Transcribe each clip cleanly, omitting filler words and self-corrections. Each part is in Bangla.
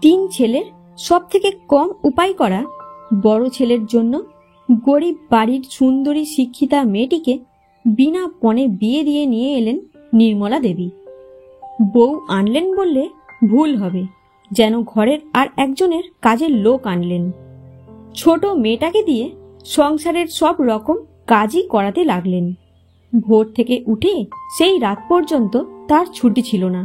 তিন ছেলের সব থেকে কম উপায় করা বড় ছেলের জন্য গরিব বাড়ির সুন্দরী শিক্ষিতা মেয়েটিকে বিনা পণে বিয়ে দিয়ে নিয়ে এলেন নির্মলা দেবী। বউ আনলেন বললে ভুল হবে, যেন ঘরের আর একজনের কাজের লোক আনলেন। ছোট মেয়েটাকে দিয়ে সংসারের সব রকম কাজই করাতে লাগলেন। ভোর থেকে উঠে সেই রাত পর্যন্ত তার ছুটি ছিল না।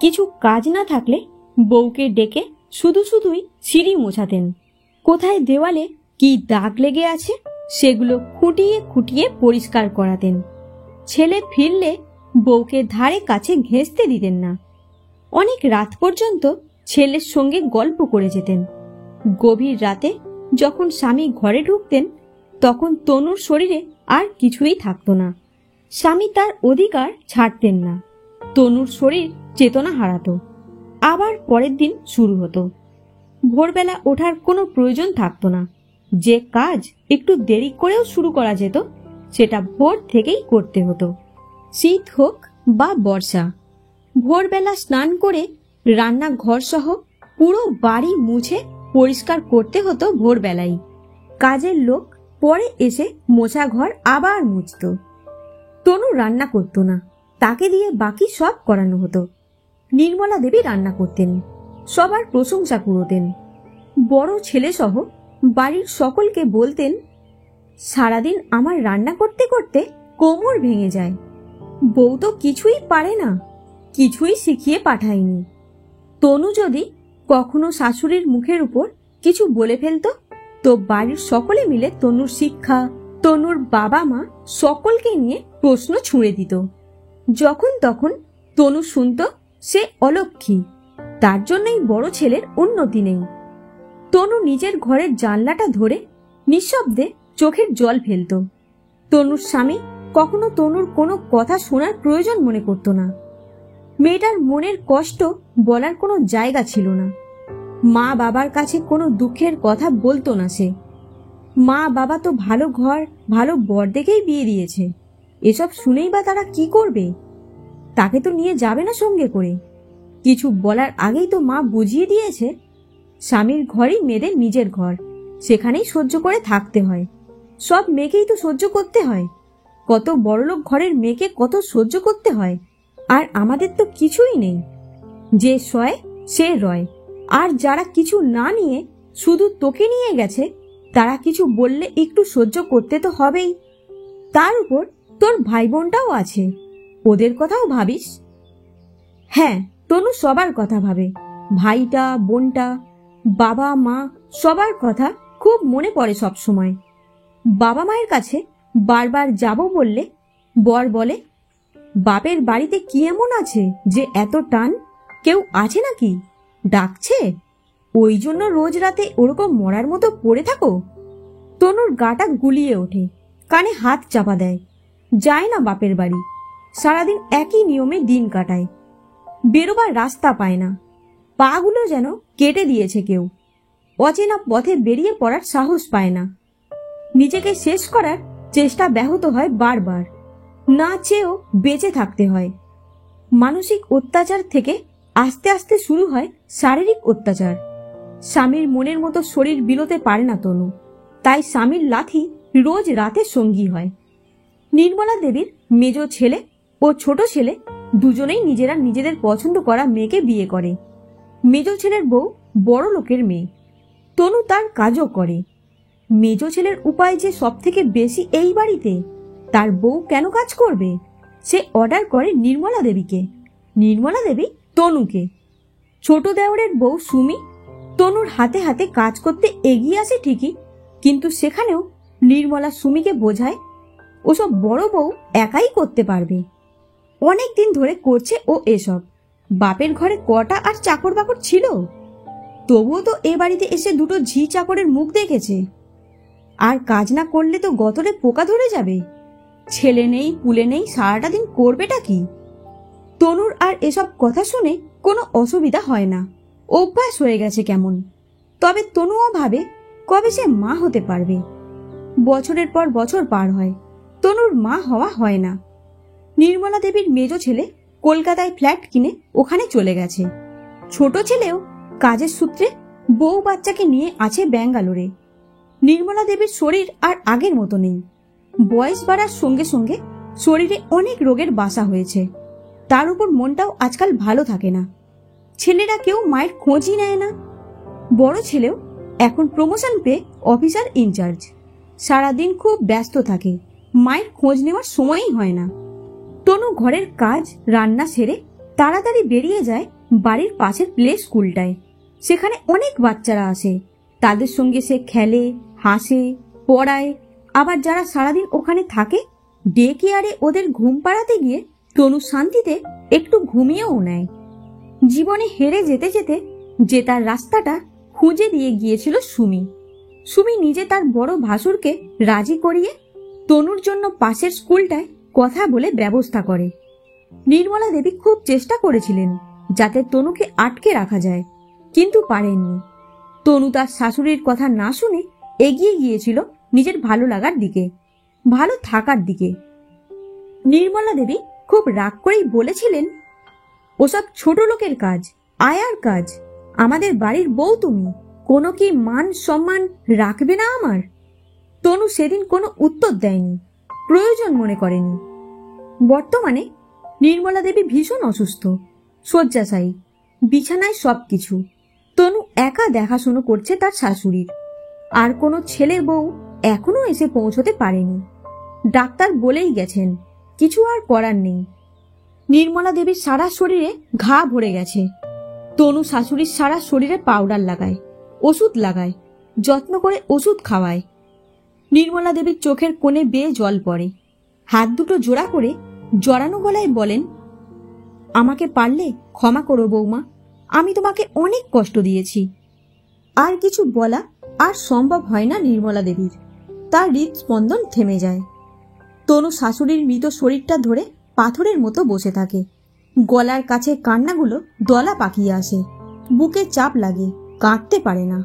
কিছু কাজ না থাকলে বউকে ডেকে শুধুই সিঁড়ি মোছাতেন। কোথায় দেওয়ালে কি দাগ লেগে আছে সেগুলো খুঁটিয়ে খুঁটিয়ে পরিষ্কার করাতেন। ছেলে ফিরলে বউকে ধারে কাছে ঘেঁষতে দিতেন না। অনেক রাত পর্যন্ত ছেলের সঙ্গে গল্প করে যেতেন। গভীর রাতে যখন স্বামী ঘরে ঢুকতেন তখন তনুর শরীরে আর কিছুই থাকতো না। স্বামী তার অধিকার ছাড়তেন না। তনুর শরীর চেতনা হারাতো। আবার পরের দিন শুরু হতো। ভোরবেলা ওঠার কোনো প্রয়োজন থাকতো না। যে কাজ একটু দেরি করেও শুরু করা যেত সেটা ভোর থেকেই করতে হতো, শীত হোক বা বর্ষা। ভোরবেলা স্নান করে রান্নাঘর সহ পুরো বাড়ি মুছে পরিষ্কার করতে হতো ভোরবেলাই। কাজের লোক পরে এসে মোছা ঘর আবার মুছত। তনু রান্না করত না, তাকে দিয়ে বাকি সব করানো হতো। নির্মলা দেবী রান্না করতেন, সবার প্রশংসা কুড়োতেন। বড় ছেলে সহ বাড়ির সকলকে বলতেন, সারাদিন আমার রান্না করতে করতে কোমর ভেঙে যায়। বউ তো কিছুই পারে না, কিছুই শিখিয়ে পাঠায়নি। তনু যদি কখনো শাশুড়ির মুখের উপর কিছু বলে ফেলত তো বাড়ির সকলে মিলে তনুর শিক্ষা, তনুর বাবা মা সকলকে নিয়ে প্রশ্ন ছুঁড়ে দিত। যখন তখন তনু শুনত সে অলক্ষী, তার জন্যই বড় ছেলের উন্নতি নেই। তনু নিজের ঘরের জানলাটা ধরে নিঃশব্দে চোখের জল ফেলত। তনুর স্বামী কখনো তনুর কোনো কথা শোনার প্রয়োজন মনে করত না। মেয়েটার মনের কষ্ট বলার কোনো জায়গা ছিল না। মা বাবার কাছে কোনো দুঃখের কথা বলতো না সে। মা বাবা তো ভালো ঘর ভালো বর দেখেই বিয়ে দিয়েছে, এসব শুনেই বা তারা কি করবে? তাকে তো নিয়ে যাবে না সঙ্গে করে। কিছু বলার আগেই তো মা বুঝিয়ে দিয়েছে, স্বামীর ঘরই মেয়েদের নিজের ঘর, সেখানেই সহ্য করে থাকতে হয়। সব মেয়েকেই তো সহ্য করতে হয়। কত বড়লোক ঘরের মেয়েকে কত সহ্য করতে হয়। আর আমাদের তো কিছুই নেই। যে সয় সে রয়। আর যারা কিছু না নিয়ে শুধু তোকে নিয়ে গেছে তারা কিছু বললে একটু সহ্য করতে তো হবেই। তার উপর তোর ভাই বোনটাও আছে, ওদের কথাও ভাবিস। হ্যাঁ, তনু সবার কথা ভাবে। ভাইটা, বোনটা, বাবা মা সবার কথা খুব মনে পড়ে সব সময়। বাবা মায়ের কাছে বারবার যাব বললে বর বলে, বাপের বাড়িতে কি এমন আছে যে এত টান? কেউ আছে নাকি? ডাকছে? ওই জন্য রোজ রাতে ওরকম মরার মতো পড়ে থাকো? তনুর গাটা গুলিয়ে ওঠে, কানে হাত চাপা দেয়। যায় না বাপের বাড়ি। সারাদিন একই নিয়মে দিন কাটায়। বেরোবার রাস্তা পায় না। পাগুলো যেন কেটে দিয়েছে কেউ। অচেনা পথে বেরিয়ে পড়ার সাহস পায় না। নিজেকে শেষ করার চেষ্টা ব্যাহত হয় বারবার। না চেয়েও বেঁচে থাকতে হয়। মানসিক অত্যাচার থেকে আস্তে আস্তে শুরু হয় শারীরিক অত্যাচার। স্বামীর মনের মতো শরীর বিলোতে পারে না তনু, তাই স্বামীর লাথি রোজ রাতে সঙ্গী হয়। নির্মলা দেবীর মেজ ছেলে ও ছোট ছেলে দুজনেই নিজেরা নিজেদের পছন্দ করা মেয়েকে বিয়ে করে। মেজ ছেলের বউ বড় লোকের মেয়ে। তনু তার কাজও করে। মেজ ছেলের উপায় যে সব থেকে বেশি এই বাড়িতে, তার বউ কেন কাজ করবে? সে অর্ডার করে নির্মলা দেবীকে, নির্মলা দেবী তনুকে। ছোট দেওরের বউ সুমি তনুর হাতে হাতে কাজ করতে এগিয়ে আসে ঠিকই, কিন্তু সেখানেও নির্মলা সুমিকে বোঝায় ওসব বড় বউ একাই করতে পারবে। অনেক দিন ধরে করছে ও এসব। বাপের ঘরে কটা আর চাকর বাকর ছিল? তবুও তো এ বাড়িতে এসে দুটো ঝি চাকরের মুখ দেখেছে। আর কাজ না করলে তো গতরে পোকা ধরে যাবে। ছেলে নেই পুলে নেই, সারাটা দিন করবেটা কি? তনুর আর এসব কথা শুনে কোনো অসুবিধা হয় না, অভ্যাস হয়ে গেছে কেমন। তবে তনুও ভাবে কবে সে মা হতে পারবে। বছরের পর বছর পার হয়, তনুর মা হওয়া হয় না। নির্মলা দেবীর মেজ ছেলে কলকাতায় ফ্ল্যাট কিনে ওখানে চলে গেছে। ছোট ছেলেও কাজের সূত্রে বউ বাচ্চাকে নিয়ে আছে ব্যাঙ্গালোরে। নির্মলা দেবীর শরীর আর আগের মতো নেই। বয়স বাড়ার সঙ্গে সঙ্গে শরীরে অনেক রোগের বাসা হয়েছে। তার উপর মনটাও আজকাল ভালো থাকে না। ছেলেরা কেউ মায়ের খোঁজই নেয় না। বড় ছেলেও এখন প্রমোশন পেয়ে অফিসার ইনচার্জ। সারাদিন খুব ব্যস্ত থাকে, মায়ের খোঁজ নেওয়ার সময়ই হয় না। তনু ঘরের কাজ রান্না সেরে তাড়াতাড়ি বেরিয়ে যায় বাড়ির পাশের প্লে স্কুলটায়। সেখানে অনেক বাচ্চারা আসে, তাদের সঙ্গে সে খেলে, হাসে, পড়ায়। আবার যারা সারাদিন ওখানে থাকে, ডে কেয়ারে ওদের ঘুম পাড়াতে গিয়ে তনু শান্তিতে একটু ঘুমিয়েও নেয়। জীবনে হেরে যেতে যেতে জেতার রাস্তাটা খুঁজে দিয়ে গিয়েছিল সুমি। সুমি নিজে তার বড় ভাসুরকে রাজি করিয়ে তনুর জন্য পাশের স্কুলটায় কথা বলে ব্যবস্থা করে। নির্মলা দেবী খুব চেষ্টা করেছিলেন যাতে তনুকে আটকে রাখা যায়, কিন্তু পারেননি। তনু তার শাশুড়ির কথা না শুনে এগিয়ে গিয়েছিল নিজের ভালো লাগার দিকে, ভালো থাকার দিকে। নির্মলা দেবী খুব রাগ করেই বলেছিলেন, ওসব ছোট লোকের কাজ, আয়ার কাজ। আমাদের বাড়ির বউ তুমি, কোনো কি মান সম্মান রাখবে না আমার? তনু সেদিন কোনো উত্তর দেয়নি, প্রয়োজন মনে করেনি। বর্তমানে নির্মলা দেবী ভীষণ অসুস্থ, শয্যাশায়ী, বিছানায় সবকিছু। তনু একা দেখাশুনো করছে তার শাশুড়ির। আর কোনো ছেলে বউ এখনো এসে পৌঁছতে পারেনি। ডাক্তার বলেই গেছেন, কিছু আর করার নেই। নির্মলা দেবীর সারা শরীরে ঘা ভরে গেছে। তনু শাশুড়ির সারা শরীরে পাউডার লাগায়, ওষুধ লাগায়, যত্ন করে ওষুধ খাওয়ায়। নির্মলা দেবীর চোখের কোণে বেয়ে জল পড়ে। হাত দুটো জোড়া করে জড়ানো গলায় বলেন, আমাকে পারলে ক্ষমা করো বৌমা, আমি তোমাকে অনেক কষ্ট দিয়েছি। আর কিছু বলা আর সম্ভব হয় না নির্মলা দেবীর। তার হৃদস্পন্দন থেমে যায়। তনু শাশুড়ির মৃত শরীরটা ধরে পাথরের মতো বসে থাকে। গলার কাছে কান্নাগুলো দলা পাকিয়ে আসে, বুকে চাপ লাগে, কাঁদতে পারে না।